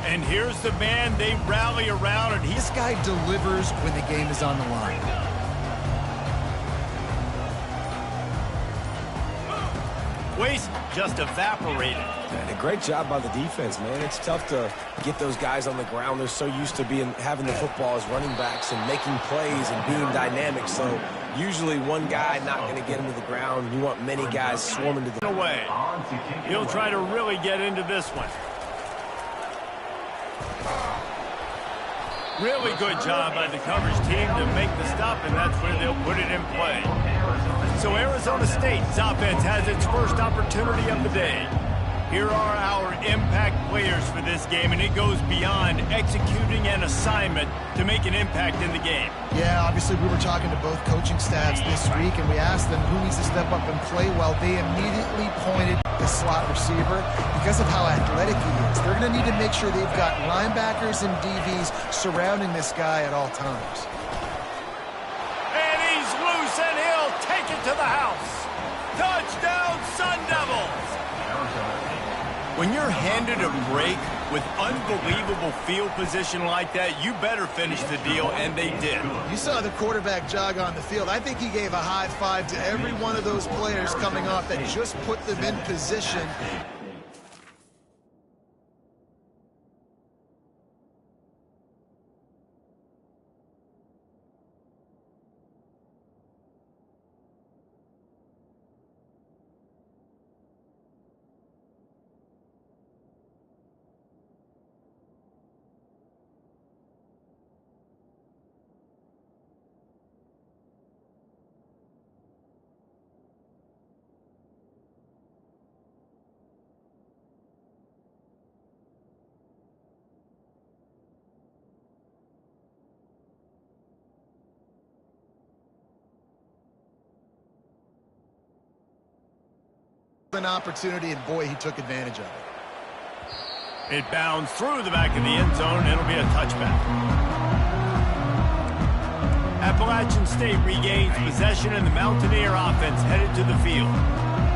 And here's the man they rally around, and this guy delivers when the game is on the line. Waste just evaporated. And a great job by the defense, man. It's tough to get those guys on the ground. They're so used to having the football as running backs and making plays and being dynamic. So usually one guy not going to get him to the ground. You want many guys swarming to the away. He'll try to really get into this one. Really good job by the coverage team to make the stop, and that's where they'll put it in play. So Arizona State's offense has its first opportunity of the day. Here are our impact players for this game, and it goes beyond executing an assignment to make an impact in the game. Yeah, obviously we were talking to both coaching staffs this week, and we asked them who needs to step up and play well. They immediately pointed the slot receiver because of how athletic he is. They're going to need to make sure they've got linebackers and DBs surrounding this guy at all times. And he's loose, and he'll take it to the house. Touchdown, Sun Devils! When you're handed a break with unbelievable field position like that, you better finish the deal, and they did. You saw the quarterback jog on the field. I think he gave a high five to every one of those players coming off that just put them in position. An opportunity, and boy, he took advantage of it. It bounds through the back of the end zone. It'll be a touchback. Appalachian State regains possession, and the Mountaineer offense headed to the field.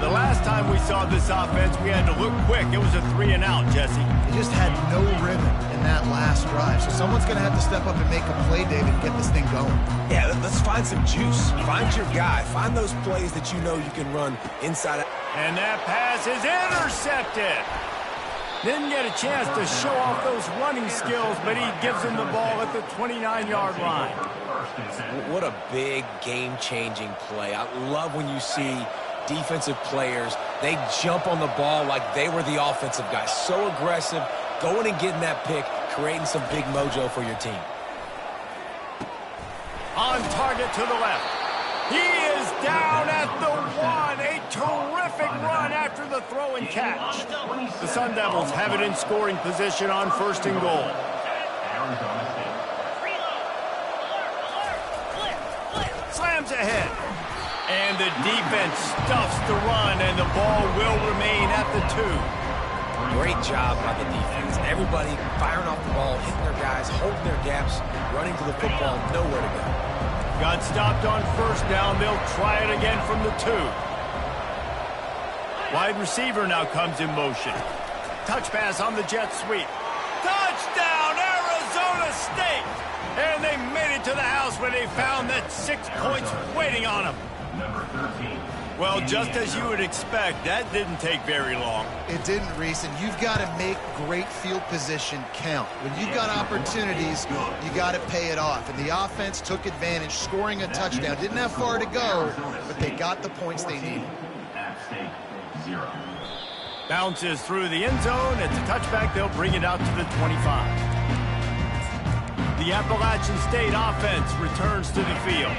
The last time we saw this offense, we had to look quick. It was a 3-and-out, Jesse. He just had no rhythm in that last drive, so someone's going to have to step up and make a play, David, and get this thing going. Yeah, let's find some juice. Find your guy. Find those plays that you know you can run inside. And that pass is intercepted. Didn't get a chance to show off those running skills, but he gives him the ball at the 29-yard line. What a big game-changing play. I love when you see defensive players, they jump on the ball like they were the offensive guys. So aggressive, going and getting that pick, creating some big mojo for your team. On target to the left. He is down at the 1. A terrific run after the throw and catch. The Sun Devils have it in scoring position on 1st and goal. Slams ahead. And the defense stuffs the run, and the ball will remain at the 2. Great job by the defense. Everybody firing off the ball, hitting their guys, holding their gaps, running to the football, nowhere to go. Got stopped on 1st down. They'll try it again from the 2. Wide receiver now comes in motion. Touch pass on the jet sweep. Touchdown, Arizona State! And they made it to the house where they found that 6 points waiting on them. Number 13. Well, just as you would expect, that didn't take very long. It didn't, Reese, and you've got to make great field position count. When you've got opportunities, you got to pay it off. And the offense took advantage, scoring a touchdown. Didn't have far to go, but they got the points they needed. AppSt 0. Bounces through the end zone. It's a touchback. They'll bring it out to the 25. The Appalachian State offense returns to the field.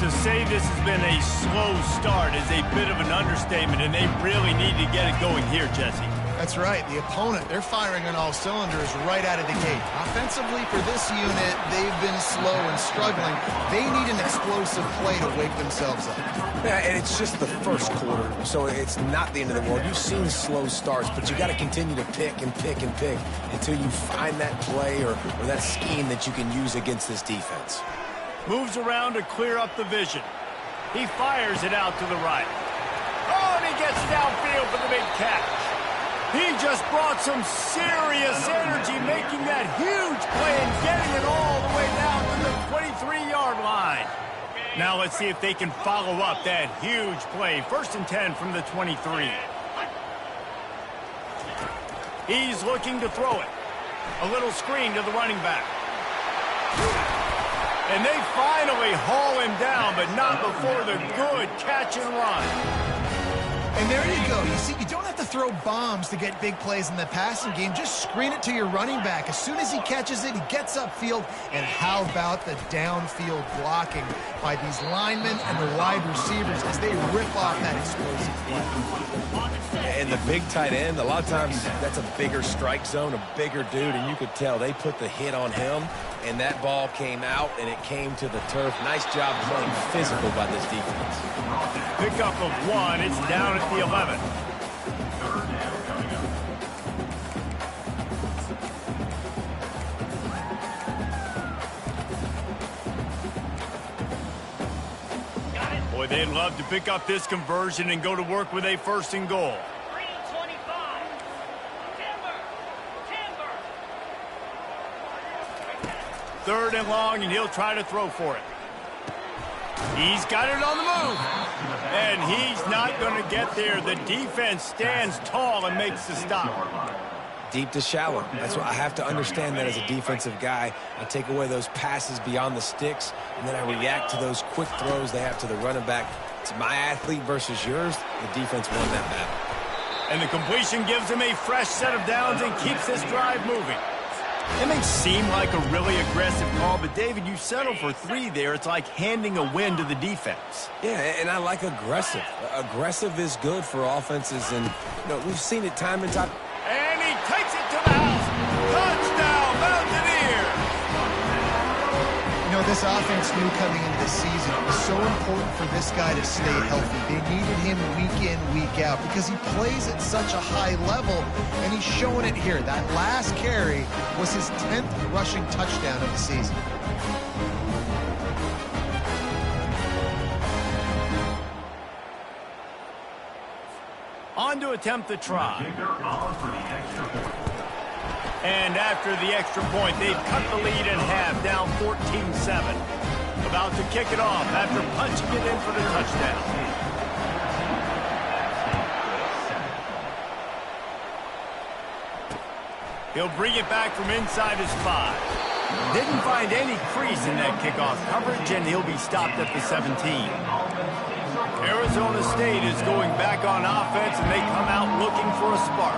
To say this has been a slow start is a bit of an understatement, and they really need to get it going here, Jesse. That's right. The opponent, they're firing on all cylinders right out of the gate. Offensively, for this unit, they've been slow and struggling. They need an explosive play to wake themselves up. Yeah, and it's just the first quarter, so it's not the end of the world. You've seen slow starts, but you got to continue to pick and pick and pick until you find that play or that scheme that you can use against this defense. Moves around to clear up the vision. He fires it out to the right. Oh, and he gets downfield for the big catch. He just brought some serious energy, making that huge play and getting it all the way down to the 23-yard line. Now let's see if they can follow up that huge play. 1st and 10 from the 23. He's looking to throw it. A little screen to the running back. And they finally haul him down, but not before the good catch and run. And there you go. You see, you don't have to throw bombs to get big plays in the passing game. Just screen it to your running back. As soon as he catches it, he gets upfield. And how about the downfield blocking by these linemen and the wide receivers as they rip off that explosive play. And the big tight end, a lot of times that's a bigger strike zone, a bigger dude, and you could tell they put the hit on him, and that ball came out, and it came to the turf. Nice job playing physical by this defense. Pickup of 1. It's down at the 11. Boy, they'd love to pick up this conversion and go to work with a 1st and goal. 3rd and long, and he'll try to throw for it. He's got it on the move. And he's not going to get there. The defense stands tall and makes the stop. Deep to shallow. That's what I have to understand that as a defensive guy. I take away those passes beyond the sticks, and then I react to those quick throws they have to the running back. It's my athlete versus yours. The defense won that battle. And the completion gives him a fresh set of downs and keeps this drive moving. It may seem like a really aggressive call, but, David, you settle for 3 there. It's like handing a win to the defense. Yeah, and I like aggressive. Aggressive is good for offenses, and we've seen it time and time. And he takes it to the house. Touchdown, Mountaineers! This offense knew coming into the season it was so important for this guy to stay healthy. They needed him week in, week out because he plays at such a high level, and he's showing it here. That last carry was his 10th rushing touchdown of the season. On to attempt the try. And after the extra point, they've cut the lead in half, down 14-7. About to kick it off after punching it in for the touchdown. He'll bring it back from inside his 5. Didn't find any crease in that kickoff coverage, and he'll be stopped at the 17. Arizona State is going back on offense, and they come out looking for a spark.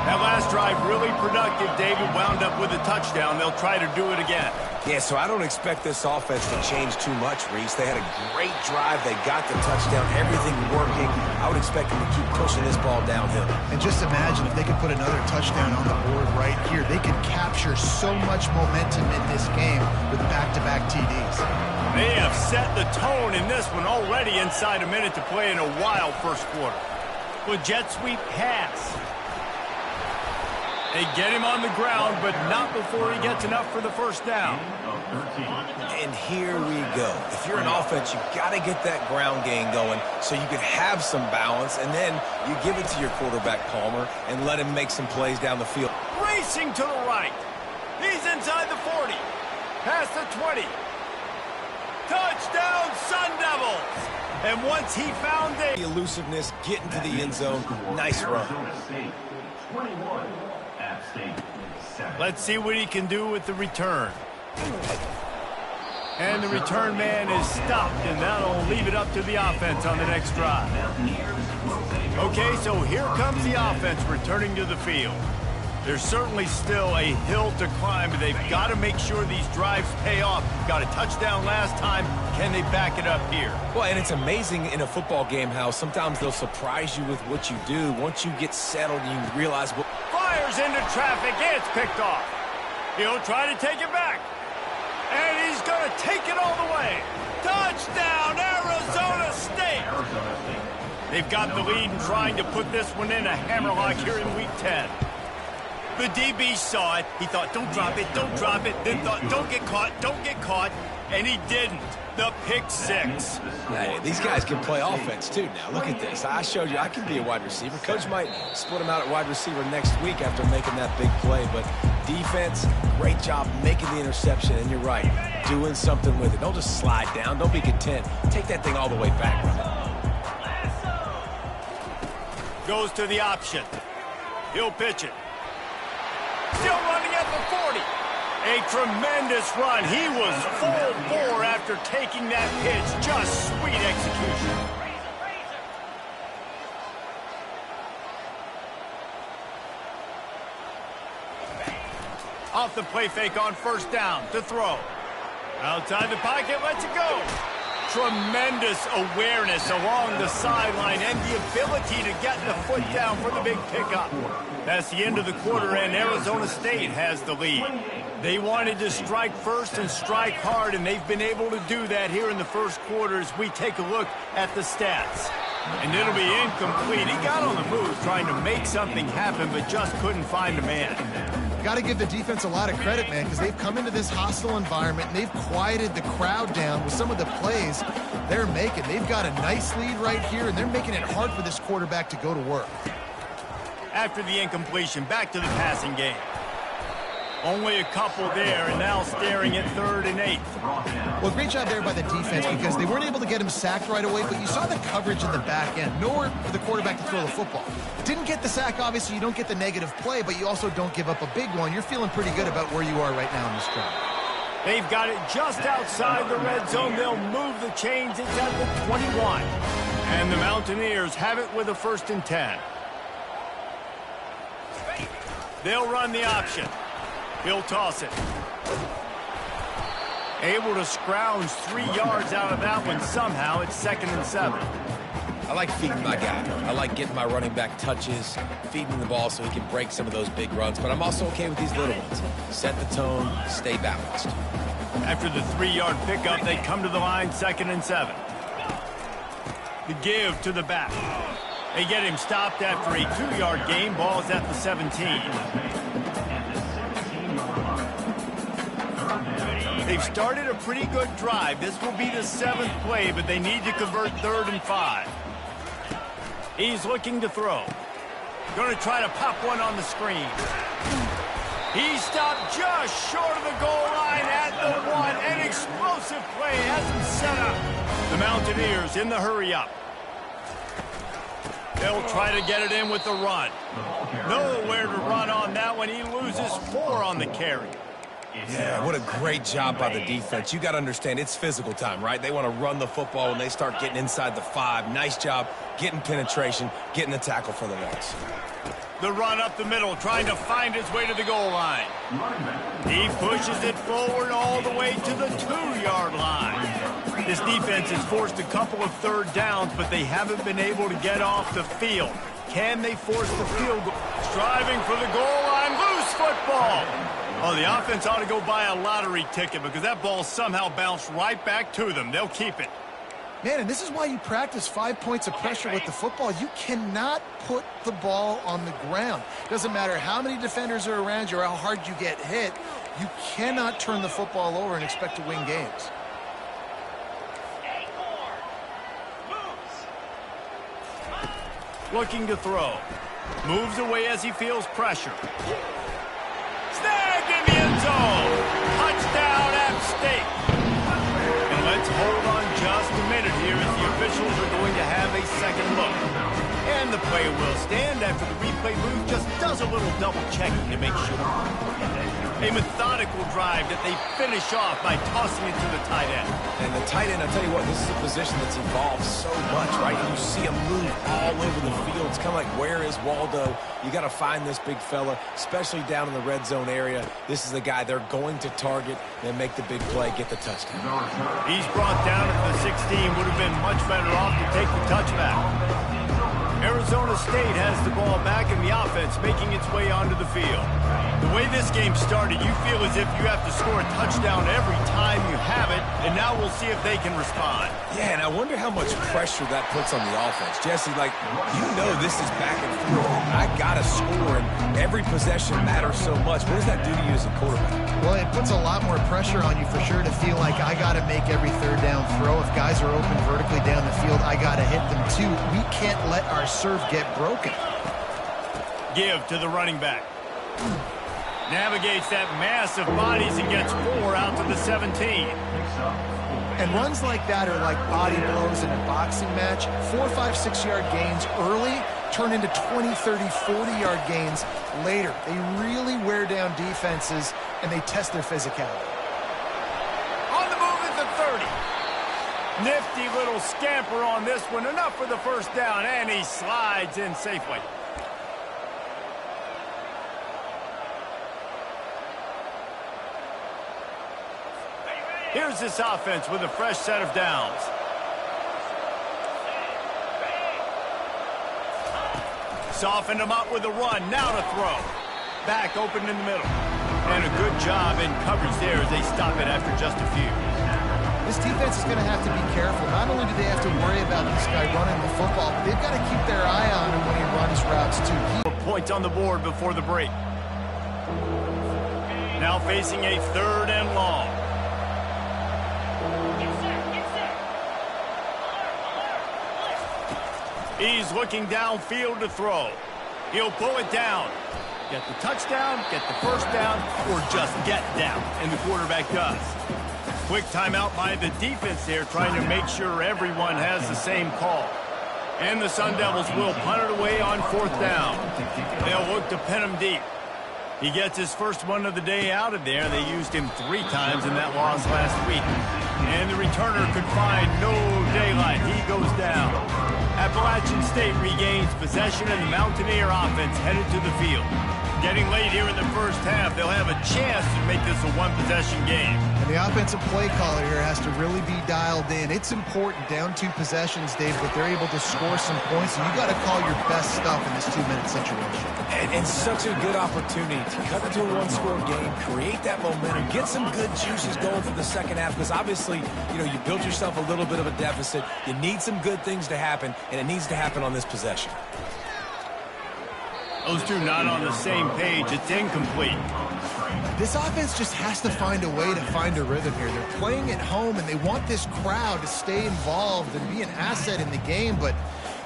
That last drive really productive. David wound up with a touchdown. They'll try to do it again. Yeah, so I don't expect this offense to change too much, Reese. They had a great drive. They got the touchdown. Everything working. I would expect them to keep pushing this ball downhill. And just imagine if they could put another touchdown on the board right here. They could capture so much momentum in this game with back-to-back TDs. They have set the tone in this one already inside a minute to play in a wild first quarter. With jet sweep pass. They get him on the ground, but not before he gets enough for the first down. And here we go. If you're an offense, you've got to get that ground game going so you can have some balance, and then you give it to your quarterback, Palmer, and let him make some plays down the field. Racing to the right. He's inside the 40. Past the 20. Touchdown, Sun Devils! And once he found the elusiveness, getting to the end zone, nice run. Let's see what he can do with the return. And the return man is stopped, and that'll leave it up to the offense on the next drive. Okay, so here comes the offense returning to the field. There's certainly still a hill to climb, but they've got to make sure these drives pay off. Got a touchdown last time. Can they back it up here? Well, and it's amazing in a football game how sometimes they'll surprise you with what you do. Once you get settled, you realize what... Fires into traffic. It's picked off. He'll try to take it back. And he's going to take it all the way. Touchdown, Arizona State. They've got the lead and trying to put this one in a hammerlock here in Week 10. The DB saw it. He thought, don't drop it, don't drop it. Then thought, don't get caught. And he didn't. The pick 6. Hey, these guys can play offense, too, now. Look at this. I showed you I can be a wide receiver. Coach might split him out at wide receiver next week after making that big play, but defense, great job making the interception, and you're right, doing something with it. Don't just slide down. Don't be content. Take that thing all the way back. Goes to the option. He'll pitch it. Still running at the 40. A tremendous run. He was full bore after taking that pitch. Just sweet execution. Off the play fake on first down to throw. Outside the pocket, lets it go. Tremendous awareness along the sideline and the ability to get the foot down for the big pickup. That's the end of the quarter, and Arizona State has the lead. They wanted to strike first and strike hard, and they've been able to do that here in the first quarter as we take a look at the stats. And it'll be incomplete. He got on the move trying to make something happen, but just couldn't find a man. Got to give the defense a lot of credit, man, because they've come into this hostile environment and they've quieted the crowd down with some of the plays they're making. They've got a nice lead right here, and they're making it hard for this quarterback to go to work. After the incompletion, back to the passing game. Only a couple there, and now staring at 3rd and 8. Well, great job there by the defense because they weren't able to get him sacked right away, but you saw the coverage in the back end. Nowhere for the quarterback to throw the football. Didn't get the sack, obviously. You don't get the negative play, but you also don't give up a big one. You're feeling pretty good about where you are right now in this drive. They've got it just outside the red zone. They'll move the chains. It's at the 21. And the Mountaineers have it with a 1st and 10. They'll run the option. He'll toss it. Able to scrounge 3 yards out of that one somehow. It's 2nd and 7. I like feeding my guy. I like getting my running back touches, feeding the ball so he can break some of those big runs. But I'm also okay with these little ones. Set the tone, stay balanced. After the 3-yard pickup, they come to the line, 2nd and 7. The give to the back. They get him stopped after a 2-yard gain. Ball's at the 17. They've started a pretty good drive. This will be the 7th play, but they need to convert 3rd and 5. He's looking to throw. Going to try to pop one on the screen. He stopped just short of the goal line at the 1. An explosive play has him set up. The Mountaineers in the hurry-up. They'll try to get it in with the run. Nowhere to run on that one. He loses 4 on the carry. Yeah, what a great job by the defense. You got to understand, it's physical time, right? They want to run the football when they start getting inside the 5. Nice job getting penetration, getting the tackle for the loss. The run up the middle, trying to find his way to the goal line. He pushes it forward all the way to the 2-yard line. This defense has forced a couple of 3rd downs, but they haven't been able to get off the field. Can they force the field goal? Striving for the goal line, loose football. Oh, the offense ought to go buy a lottery ticket because that ball somehow bounced right back to them. They'll keep it. Man, and this is why you practice 5 points of pressure with the football. You cannot put the ball on the ground. Doesn't matter how many defenders are around you or how hard you get hit. You cannot turn the football over and expect to win games. Looking to throw. Moves away as he feels pressure. Snagged in the end zone. Touchdown, AppSt. And let's hold on just a minute here as the officials are going to have a second look. And the play will stand after the replay booth just does a little double checking to make sure. A methodical drive that they finish off by tossing it to the tight end. And the tight end, I'll tell you what, this is a position that's evolved so much, right? You see him move all over the field. It's kind of like, where is Waldo? You got to find this big fella, especially down in the red zone area. This is the guy they're going to target and make the big play, get the touchdown. He's brought down at the 16. Would have been much better off to take the touchback. Arizona State has the ball back and the offense making its way onto the field. The way this game started, you feel as if you have to score a touchdown every time you have it, and now we'll see if they can respond. Yeah, and I wonder how much pressure that puts on the offense. Jesse, like, you know this is back and forth. I got to score, and every possession matters so much. What does that do to you as a quarterback? Well, it puts a lot more pressure on you for sure to feel like I got to make every 3rd down throw. If guys are open vertically down the field, I got to hit them too. We can't let our serve get broken. Give to the running back. Navigates that mass of bodies and gets 4 out to the 17. And runs like that are like body blows in a boxing match. 4, 5, 6-yard gains early turn into 20, 30, 40-yard gains later. They really wear down defenses, and they test their physicality. On the move at the 30. Nifty little scamper on this one. Enough for the first down, and he slides in safely. Here's this offense with a fresh set of downs. Softened him up with a run. Now to throw. Back open in the middle. And a good job in coverage there as they stop it after just a few. This defense is going to have to be careful. Not only do they have to worry about this guy running the football, but they've got to keep their eye on him when he runs routes too. Points on the board before the break. Now facing a 3rd and long. He's looking downfield to throw. He'll pull it down. Get the touchdown, get the first down, or just get down. And the quarterback does. Quick timeout by the defense there, trying to make sure everyone has the same call. And the Sun Devils will punt it away on 4th down. They'll look to pin him deep. He gets his first one of the day out of there. They used him 3 times in that loss last week. And the returner could find no daylight. He goes down. Appalachian State regains possession, and the Mountaineer offense headed to the field. Getting late here in the first half, they'll have a chance to make this a 1-possession game. And the offensive play caller here has to really be dialed in. It's important, down 2 possessions, Dave, but they're able to score some points, and you got to call your best stuff in this 2-minute situation. And such a good opportunity to cut into a 1-score game, create that momentum, get some good juices going for the second half, because obviously, you built yourself a little bit of a deficit. You need some good things to happen, and it needs to happen on this possession. Those two not on the same page. It's incomplete. This offense just has to find a way to find a rhythm here. They're playing at home, and they want this crowd to stay involved and be an asset in the game, but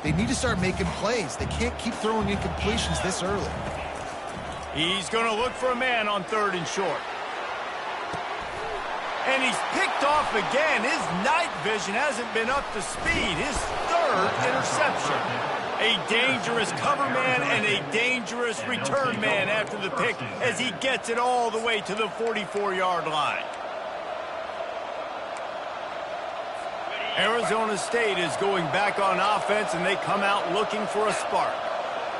they need to start making plays. They can't keep throwing incompletions this early. He's going to look for a man on 3rd and short. And he's picked off again. His night vision hasn't been up to speed. His 3rd interception. A dangerous cover man and a dangerous return man after the pick as he gets it all the way to the 44-yard line. Arizona State is going back on offense, and they come out looking for a spark.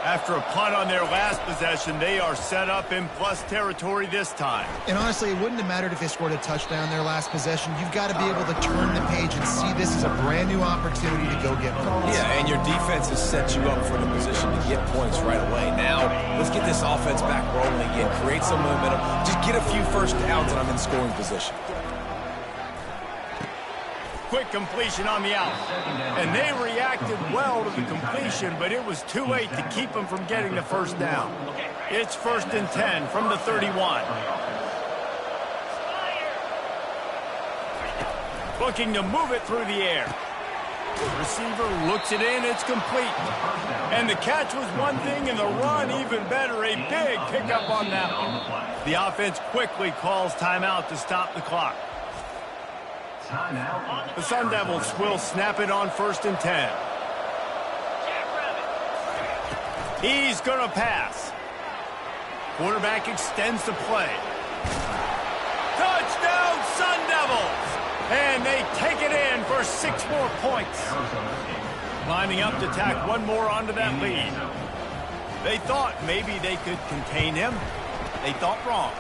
After a punt on their last possession, they are set up in plus territory this time. And honestly, it wouldn't have mattered if they scored a touchdown their last possession. You've got to be able to turn the page and see this as a brand new opportunity to go get points. Yeah, and your defense has set you up for the position to get points right away. Now, let's get this offense back rolling again, create some momentum, just get a few first downs, and I'm in scoring position. Quick completion on the out. And they reacted well to the completion, but it was too late to keep them from getting the first down. It's 1st and 10 from the 31. Looking to move it through the air. The receiver looks it in, it's complete. And the catch was one thing, and the run even better. A big pickup on that one. The offense quickly calls timeout to stop the clock. The Sun Devils will snap it on 1st and 10. He's going to pass. Quarterback extends the play. Touchdown, Sun Devils! And they take it in for 6 more points. Lining up to tack one more onto that lead. They thought maybe they could contain him. They thought wrong.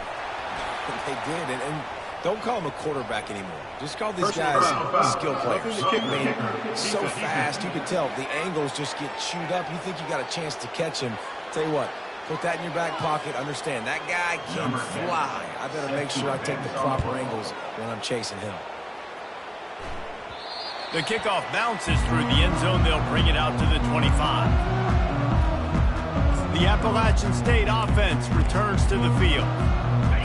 They did, and don't call him a quarterback anymore. Just call these guys skill players. I mean, so fast, you can tell the angles just get chewed up. You think you got a chance to catch him. Tell you what, put that in your back pocket. Understand, that guy can fly. I better make sure I take the proper angles when I'm chasing him. The kickoff bounces through the end zone. They'll bring it out to the 25. The Appalachian State offense returns to the field.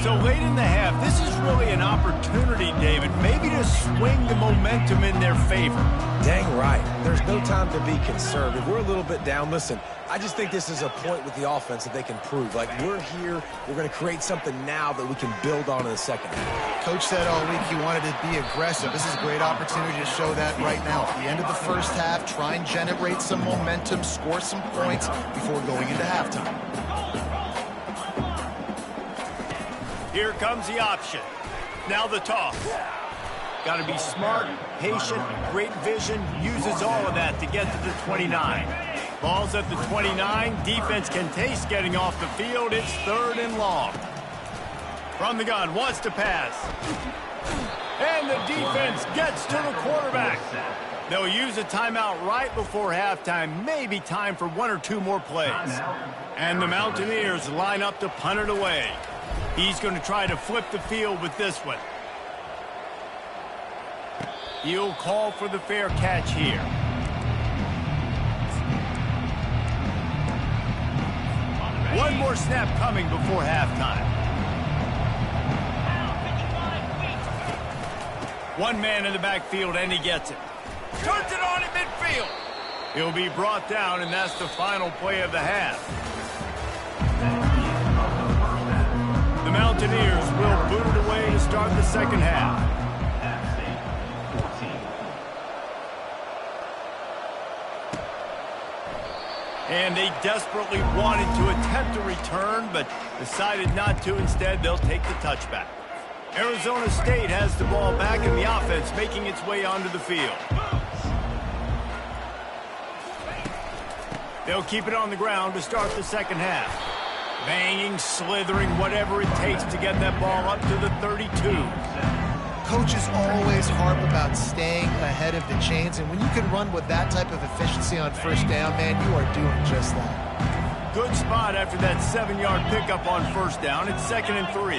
So late in the half, this is really an opportunity, David, maybe to swing the momentum in their favor. Dang right. There's no time to be conservative. We're a little bit down. Listen, I just think this is a point with the offense that they can prove. Like, we're here, we're going to create something now that we can build on in the second half. Coach said all week he wanted to be aggressive. This is a great opportunity to show that right now. At the end of the first half, try and generate some momentum, score some points before going into halftime. Here comes the option. Now the toss. Got to be smart, patient, great vision, uses all of that to get to the 29. Ball's at the 29. Defense can taste getting off the field. It's 3rd and long. From the gun, wants to pass. And the defense gets to the quarterback. They'll use a timeout right before halftime. Maybe time for 1 or 2 more plays. And the Mountaineers line up to punt it away. He's going to try to flip the field with this one. He'll call for the fair catch here. One more snap coming before halftime. One man in the backfield, and he gets it. Turns it on in midfield. He'll be brought down, and that's the final play of the half. The Mountaineers will boot it away to start the second half. And they desperately wanted to attempt a return, but decided not to. Instead, they'll take the touchback. Arizona State has the ball back in the offense, making its way onto the field. They'll keep it on the ground to start the second half. Banging, slithering, whatever it takes to get that ball up to the 32. Coaches always harp about staying ahead of the chains, and when you can run with that type of efficiency on first down, man, you are doing just that. Good spot after that 7-yard pickup on first down. It's 2nd and 3.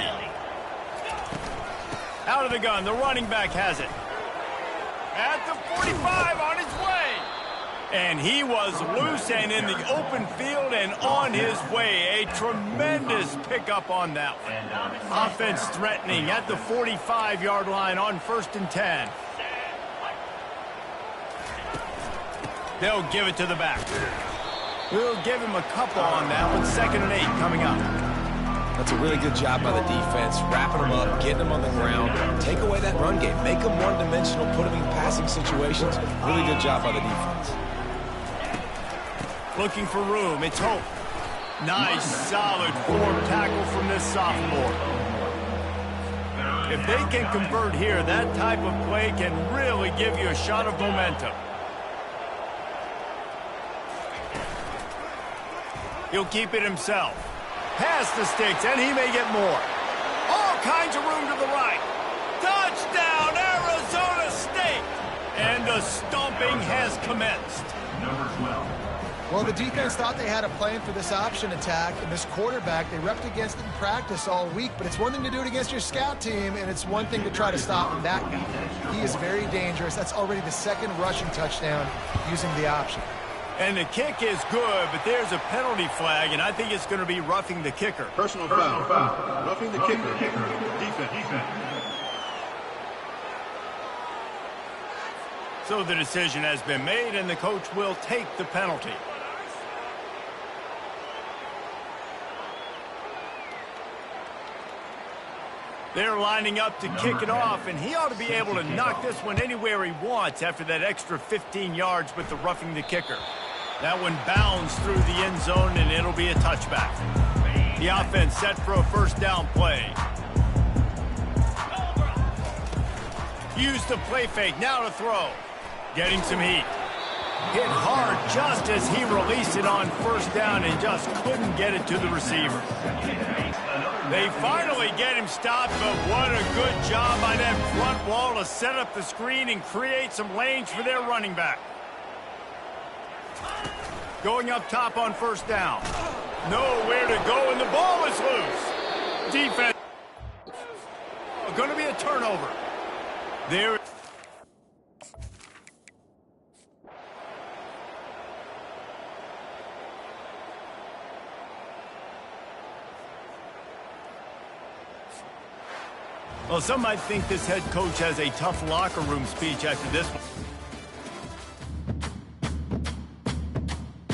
Out of the gun, the running back has it. At the 45, on his way. And he was loose and in the open field and on his way. A tremendous pickup on that one. Offense threatening at the 45-yard line on 1st and 10. They'll give it to the back. We'll give him a couple on that one. 2nd and 8 coming up. That's a really good job by the defense, wrapping them up, getting them on the ground. Take away that run game. Make them one-dimensional, put them in passing situations. Really good job by the defense. Looking for room. It's Hope. Nice, solid form tackle from this sophomore. If they can convert here, that type of play can really give you a shot of momentum. He'll keep it himself. Past the sticks, and he may get more. All kinds of room to the right. Touchdown, Arizona State! And the stomping has commenced. Number 12. Well, the defense thought they had a plan for this option attack, and this quarterback, they repped against it in practice all week, but it's one thing to do it against your scout team, and it's one thing to try to stop that guy. He is very dangerous. That's already the 2nd rushing touchdown using the option. And the kick is good, but there's a penalty flag, and I think it's going to be roughing the kicker. Personal foul. Roughing the kicker. Defense. So the decision has been made, and the coach will take the penalty. They're lining up to kick it off, and he ought to be able to knock this one anywhere he wants after that extra 15 yards with the roughing the kicker. That one bounds through the end zone, and it'll be a touchback. The offense set for a first down play. Use the play fake, now to throw. Getting some heat. Hit hard just as he released it on first down and just couldn't get it to the receiver. They finally get him stopped, but what a good job by that front wall to set up the screen and create some lanes for their running back. Going up top on first down. Nowhere to go, and the ball is loose. Defense. Going to be a turnover. There. Well, some might think this head coach has a tough locker room speech after this one.